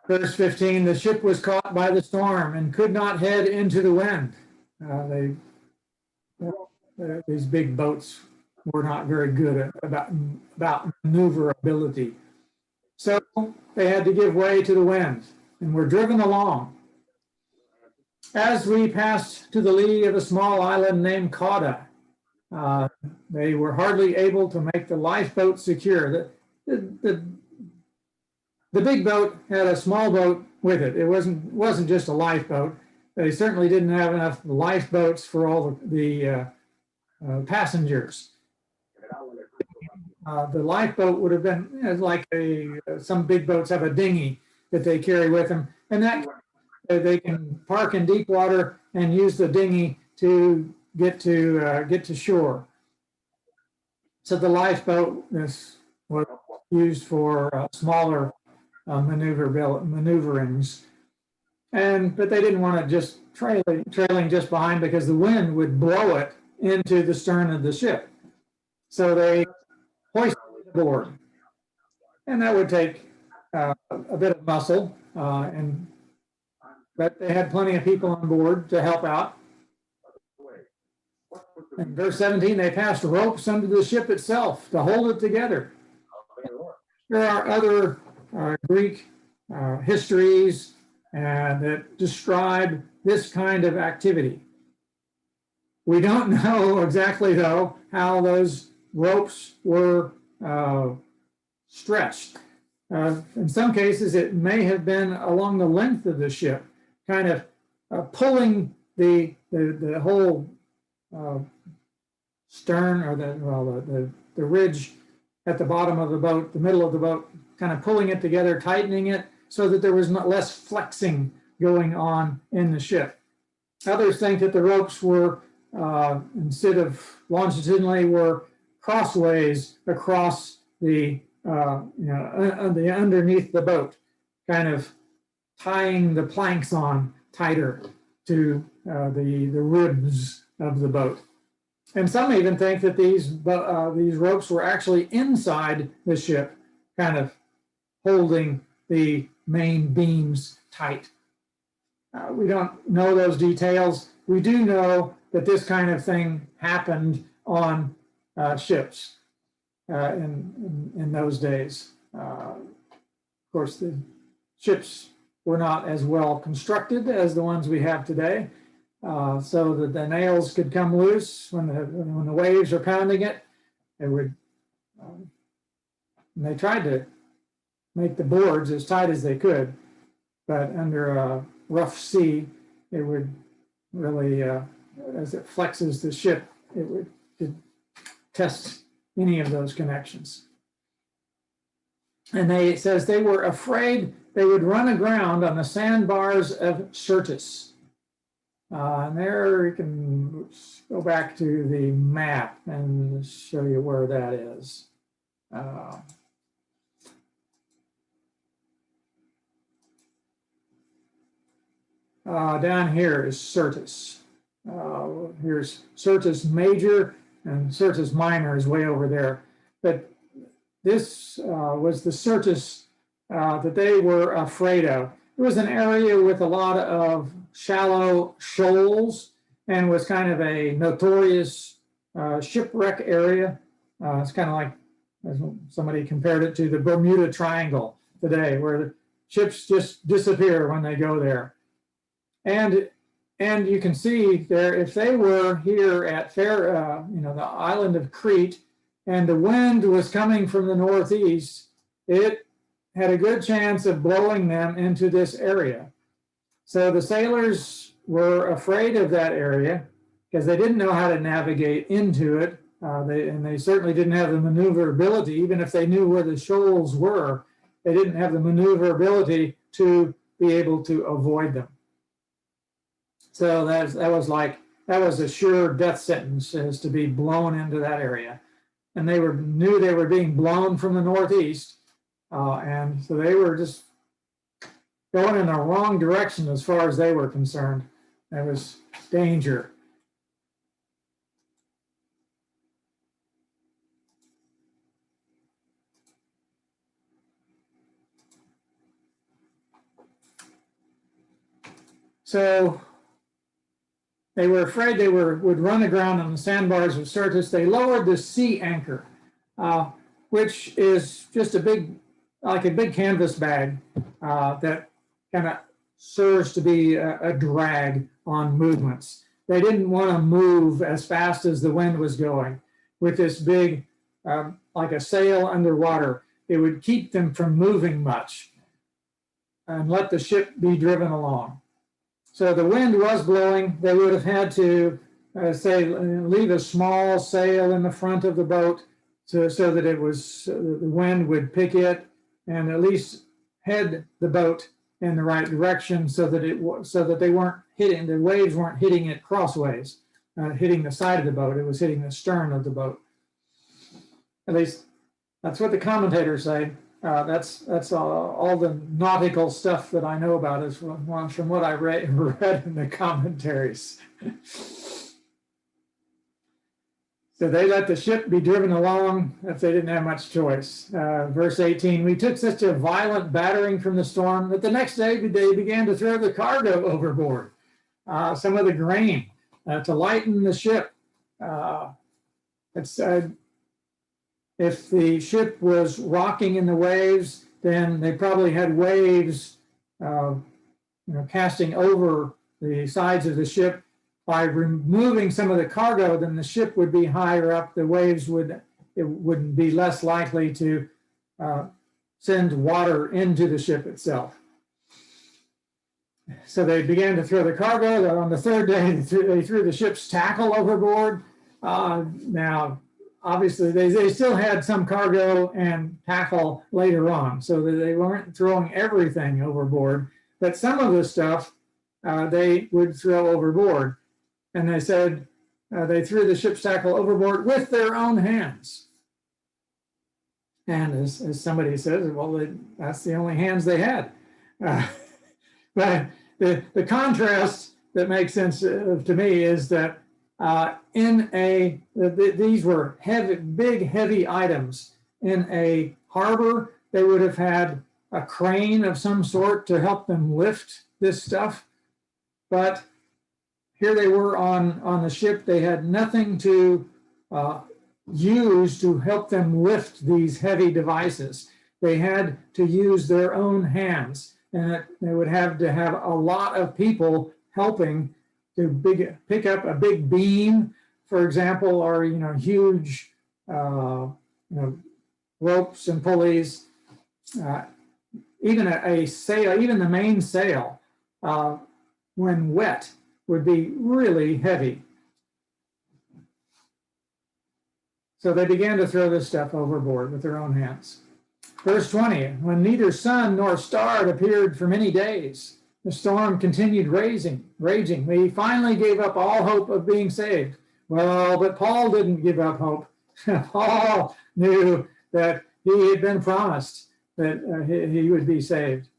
Verse 15, the ship was caught by the storm and could not head into the wind. These big boats were not very good about maneuverability. So they had to give way to the wind and were driven along. As we passed to the lee of a small island named Cauda, they were hardly able to make the lifeboat secure. The big boat had a small boat with it. It wasn't just a lifeboat. They certainly didn't have enough lifeboats for all the passengers. The lifeboat would have been like some big boats have a dinghy that they carry with them, and that they can park in deep water and use the dinghy to get to shore. So the lifeboat was used for smaller maneuverings, but they didn't want to just trailing just behind because the wind would blow it into the stern of the ship. So they hoisted it aboard, and that would take a bit of muscle, but they had plenty of people on board to help out. In verse 17, they passed ropes under the ship itself to hold it together. There are other Greek histories that describe this kind of activity. We don't know exactly, though, how those ropes were stretched. In some cases, it may have been along the length of the ship, kind of pulling the whole stern, or the ridge at the bottom of the boat, the middle of the boat, kind of pulling it together, tightening it so that there was less flexing going on in the ship. Others think that the ropes were, instead of longitudinally, were crossways across the underneath the boat, kind of tying the planks on tighter to the ribs of the boat. And some even think that these ropes were actually inside the ship, kind of holding the main beams tight. We don't know those details. We do know that this kind of thing happened on ships in those days. Of course, the ships were not as well constructed as the ones we have today, so that the nails could come loose when the waves are pounding it. They would. They tried to make the boards as tight as they could, but under a rough sea, it would really, as it flexes the ship, it could test any of those connections. And it says they were afraid they would run aground on the sandbars of Syrtis. And there you can go back to the map and show you where that is. Down here is Syrtis. Here's Syrtis Major, and Syrtis Minor is way over there. But this was the Syrtis that they were afraid of. It was an area with a lot of shallow shoals and was kind of a notorious shipwreck area. It's kind of like, as somebody compared it to the Bermuda Triangle today, where the ships just disappear when they go there. And you can see there, if they were here at the island of Crete, and the wind was coming from the northeast, it had a good chance of blowing them into this area. So the sailors were afraid of that area because they didn't know how to navigate into it. They certainly didn't have the maneuverability, even if they knew where the shoals were, they didn't have the maneuverability to be able to avoid them. So that was a sure death sentence, is to be blown into that area. And they knew they were being blown from the northeast. And so they were just going in the wrong direction as far as they were concerned. There was danger. So they were afraid they would run aground on the sandbars of Syrtis. They lowered the sea anchor, which is just like a big canvas bag that kind of serves to be a drag on movements. They didn't want to move as fast as the wind was going. With this big, like a sail underwater, it would keep them from moving much and let the ship be driven along. So the wind was blowing. They would have had to, leave a small sail in the front of the boat so that the wind would pick it and at least head the boat in the right direction, so that they weren't hitting, the waves weren't hitting it crossways, hitting the side of the boat. It was hitting the stern of the boat. At least that's what the commentators say. That's all the nautical stuff that I know about is from what I read in the commentaries. So they let the ship be driven along if they didn't have much choice. Verse 18, we took such a violent battering from the storm that the next day they began to throw the cargo overboard, some of the grain, to lighten the ship. It if the ship was rocking in the waves, then they probably had waves, casting over the sides of the ship. By removing some of the cargo, then the ship would be higher up. The waves would be less likely to send water into the ship itself. So they began to throw the cargo. On the third day, they threw the ship's tackle overboard. Now, obviously, they still had some cargo and tackle later on, so that they weren't throwing everything overboard. But some of the stuff they would throw overboard. And they said they threw the ship's tackle overboard with their own hands. And as somebody says, well, that's the only hands they had. But the contrast that makes sense to me is that these were big, heavy items. In a harbor, they would have had a crane of some sort to help them lift this stuff. But here they were on the ship. They had nothing to use to help them lift these heavy devices. They had to use their own hands, and they would have to have a lot of people helping to pick up a big beam, for example, or huge ropes and pulleys. Even a sail, even the main sail, when wet, would be really heavy. So they began to throw this stuff overboard with their own hands. Verse 20, when neither sun nor star had appeared for many days, the storm continued raging. They finally gave up all hope of being saved. Well, but Paul didn't give up hope. Paul knew that he had been promised that he would be saved.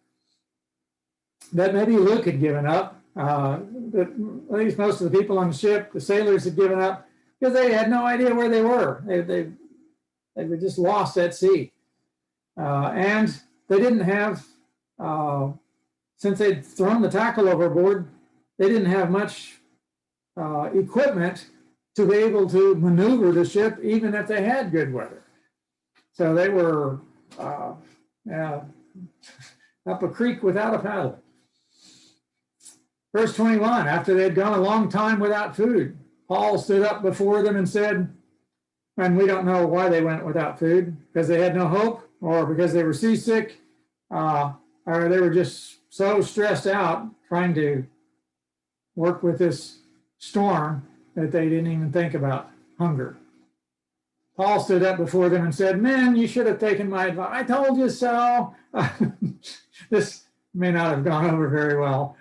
That maybe Luke had given up. That at least most of the people on the ship, the sailors, had given up because they had no idea where they were. They were just lost at sea. And they didn't have, since they'd thrown the tackle overboard, they didn't have much equipment to be able to maneuver the ship, even if they had good weather. So they were up a creek without a paddle. Verse 21, after they had gone a long time without food, Paul stood up before them and said, and we don't know why they went without food, because they had no hope, or because they were seasick, or they were just so stressed out trying to work with this storm that they didn't even think about hunger. Paul stood up before them and said, men, you should have taken my advice. I told you so. This may not have gone over very well,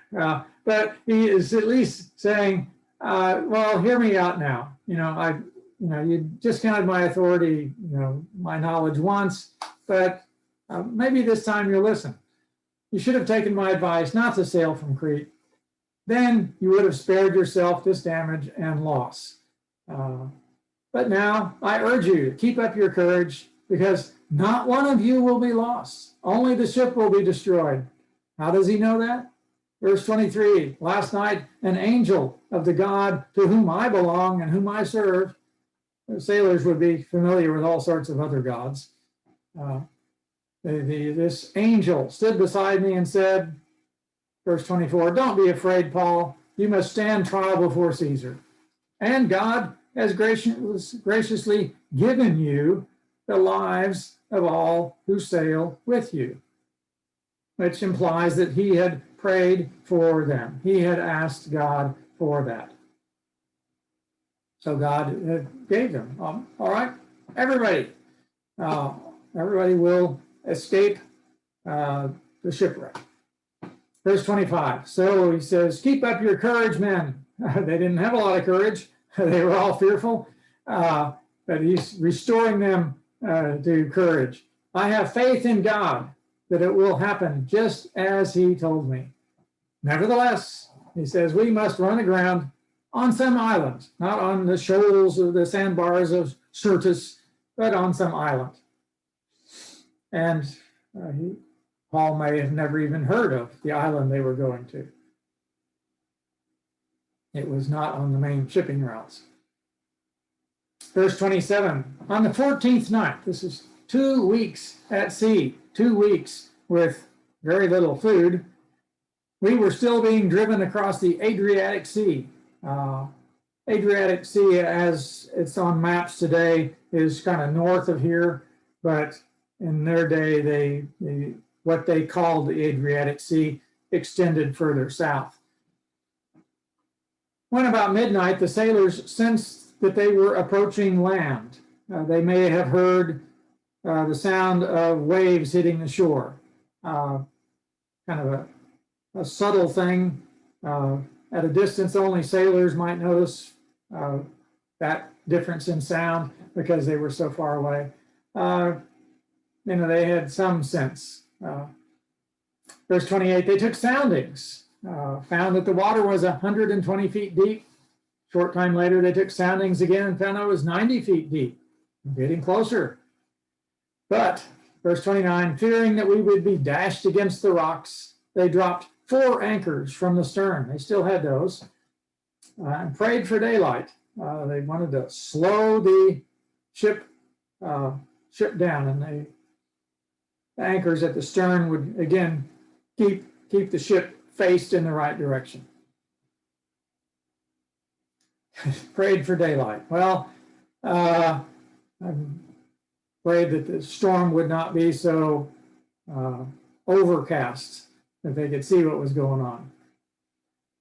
but he is at least saying, well, hear me out now. You discounted my authority, my knowledge once, but maybe this time you'll listen. You should have taken my advice not to sail from Crete. Then you would have spared yourself this damage and loss. But now I urge you to keep up your courage, because not one of you will be lost. Only the ship will be destroyed. How does he know that? Verse 23, last night, an angel of the God to whom I belong and whom I serve. The sailors would be familiar with all sorts of other gods. This angel stood beside me and said, verse 24, don't be afraid, Paul. You must stand trial before Caesar. And God has graciously given you the lives of all who sail with you, which implies that he had prayed for them. He had asked God for that. So God gave them. All right, everybody will escape the shipwreck. Verse 25. So he says, keep up your courage, men. They didn't have a lot of courage. They were all fearful, but he's restoring them to courage. I have faith in God that it will happen just as he told me. Nevertheless, he says, we must run aground on some island, not on the shoals or the sandbars of Syrtis, but on some island. And Paul may have never even heard of the island they were going to. It was not on the main shipping routes. verse 27, on the 14th night, this is 2 weeks at sea, 2 weeks with very little food, we were still being driven across the Adriatic Sea. Adriatic Sea, as it's on maps today, is kind of north of here, but in their day, what they called the Adriatic Sea extended further south. When about midnight, the sailors sensed that they were approaching land. They may have heard the sound of waves hitting the shore. Kind of a subtle thing. At a distance, only sailors might notice that difference in sound because they were so far away. They had some sense. Verse 28, they took soundings, found that the water was 120 feet deep. Short time later, they took soundings again and found it was 90 feet deep, getting closer. But, verse 29, fearing that we would be dashed against the rocks, they dropped 4 anchors from the stern. They still had those, and prayed for daylight. They wanted to slow the ship down, and the anchors at the stern would again keep the ship faced in the right direction. Prayed for daylight. Well, I prayed that the storm would not be so overcast that they could see what was going on.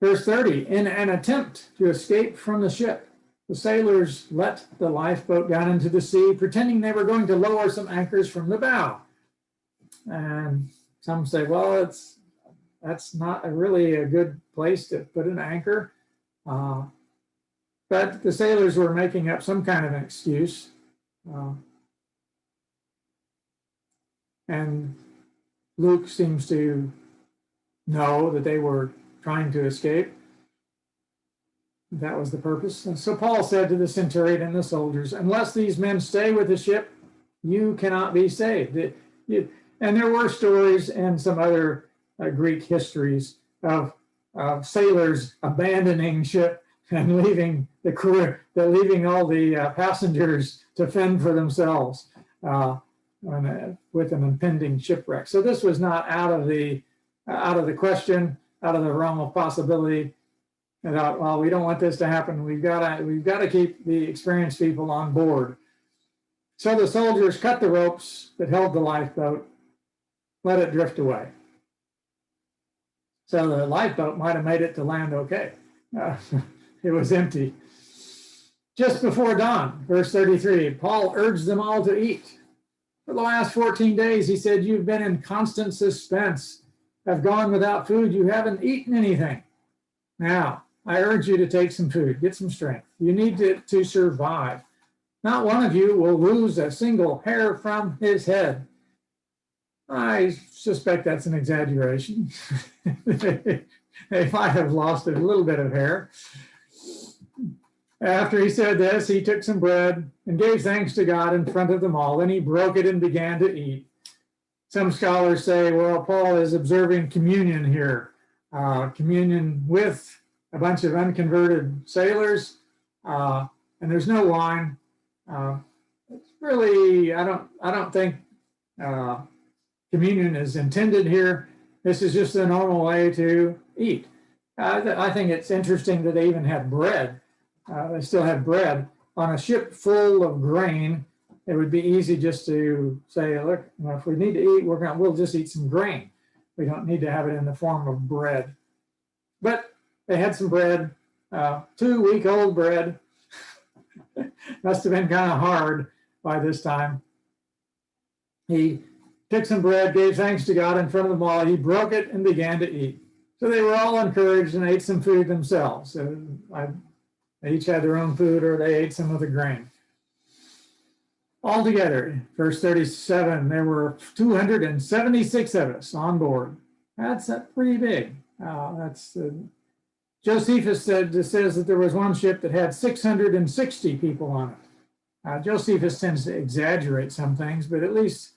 Verse 30, in an attempt to escape from the ship, the sailors let the lifeboat down into the sea, pretending they were going to lower some anchors from the bow. And some say, well, that's not really a good place to put an anchor. But the sailors were making up some kind of an excuse. And Luke seems to know that they were trying to escape. That was the purpose. And so Paul said to the centurion and the soldiers, unless these men stay with the ship, you cannot be saved. And there were stories and some other Greek histories of sailors abandoning ship and leaving the crew, leaving all the passengers to fend for themselves with an impending shipwreck. So this was not out of the question, out of the realm of possibility. And well, we don't want this to happen. We've got to keep the experienced people on board. So the soldiers cut the ropes that held the lifeboat, let it drift away. So the lifeboat might have made it to land okay. It was empty. Just before dawn, verse 33, Paul urged them all to eat. For the last 14 days, he said, you've been in constant suspense, have gone without food, you haven't eaten anything. Now, I urge you to take some food, get some strength. You need to survive. Not one of you will lose a single hair from his head. I suspect that's an exaggeration. They might have lost a little bit of hair. After he said this, he took some bread and gave thanks to God in front of them all. Then he broke it and began to eat. Some scholars say, well, Paul is observing communion here. Communion with a bunch of unconverted sailors, and there's no wine. It's really, I don't think communion is intended here. This is just a normal way to eat. I think it's interesting that they even had bread. They still had bread. On a ship full of grain, it would be easy just to say, look, if we need to eat, we'll just eat some grain. We don't need to have it in the form of bread. But they had some bread, 2-week-old bread. Must have been kind of hard by this time. He took some bread, gave thanks to God in front of them all. He broke it and began to eat. So they were all encouraged and ate some food themselves. They each had their own food, or they ate some of the grain. Altogether, verse 37, there were 276 of us on board. That's pretty big. Josephus says that there was one ship that had 660 people on it. Josephus tends to exaggerate some things, but at least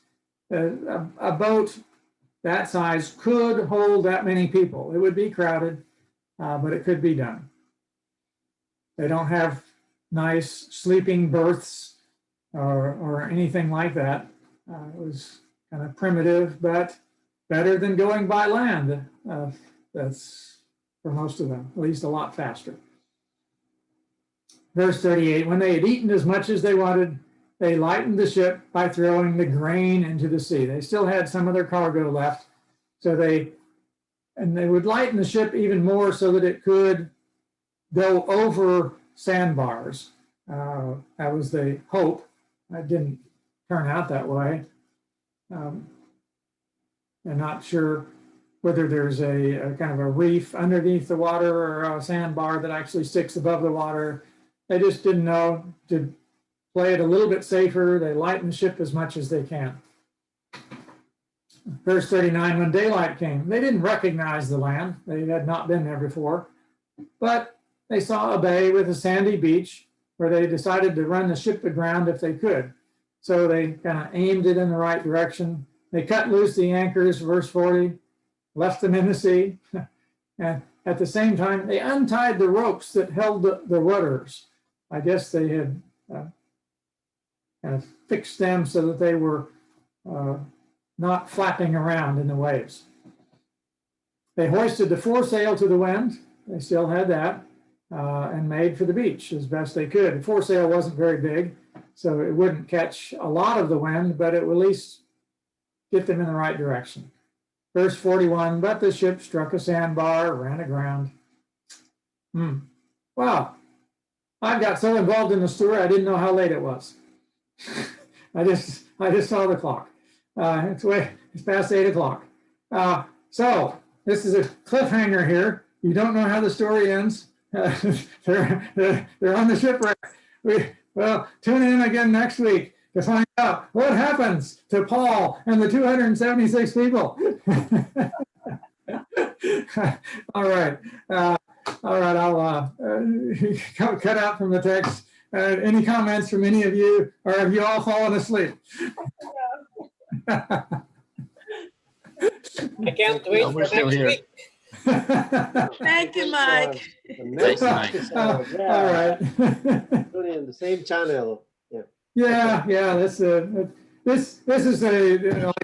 a boat that size could hold that many people. It would be crowded, but it could be done. They don't have nice sleeping berths or anything like that. It was kind of primitive, but better than going by land. That's for most of them, at least a lot faster. Verse 38, when they had eaten as much as they wanted, they lightened the ship by throwing the grain into the sea. They still had some of their cargo left. So they would lighten the ship even more so that it could go over sandbars. That was the hope. That didn't turn out that way. I'm not sure whether there's a kind of a reef underneath the water or a sandbar that actually sticks above the water. They just didn't know. To play it a little bit safer, they lighten the ship as much as they can. Verse 39, when daylight came, they didn't recognize the land. They had not been there before, but they saw a bay with a sandy beach where they decided to run the ship aground if they could. So they kind of aimed it in the right direction. They cut loose the anchors, verse 40, left them in the sea. And at the same time, they untied the ropes that held the rudders. I guess they had kind of fixed them so that they were not flapping around in the waves. They hoisted the foresail to the wind. They still had that, and made for the beach as best they could. The foresail wasn't very big, so it wouldn't catch a lot of the wind, but it would at least get them in the right direction. Verse 41, but the ship struck a sandbar, ran aground. Wow, I got so involved in the story, I didn't know how late it was. I just saw the clock. It's past 8 o'clock. So this is a cliffhanger here. You don't know how the story ends. They're on the shipwreck. Well, tune in again next week to find out what happens to Paul and the 276 people. All right. I'll cut out from the text. Any comments from any of you, or have you all fallen asleep? I can't wait for next week. Thank you, Mike. Thanks, Mike. All right. Tune in the same channel. Yeah. This is the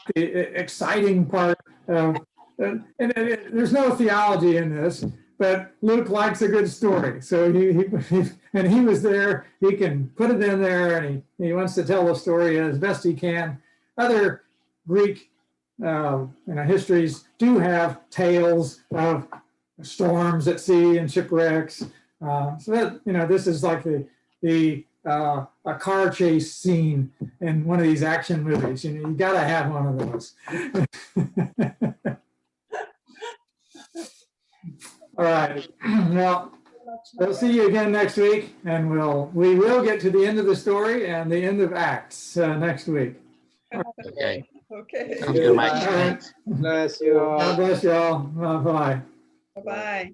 exciting part. And there's no theology in this, but Luke likes a good story. So he was there. He can put it in there, and he wants to tell the story as best he can. Other Greek histories do have tales of storms at sea and shipwrecks. So that this is like a car chase scene in one of these action movies. You got to have one of those. All right. Well, we'll see you again next week, and we will get to the end of the story and the end of Acts next week. Okay. Okay. Sounds good, Mike. All right. Bless you all. God bless you all. Bye. Bye-bye.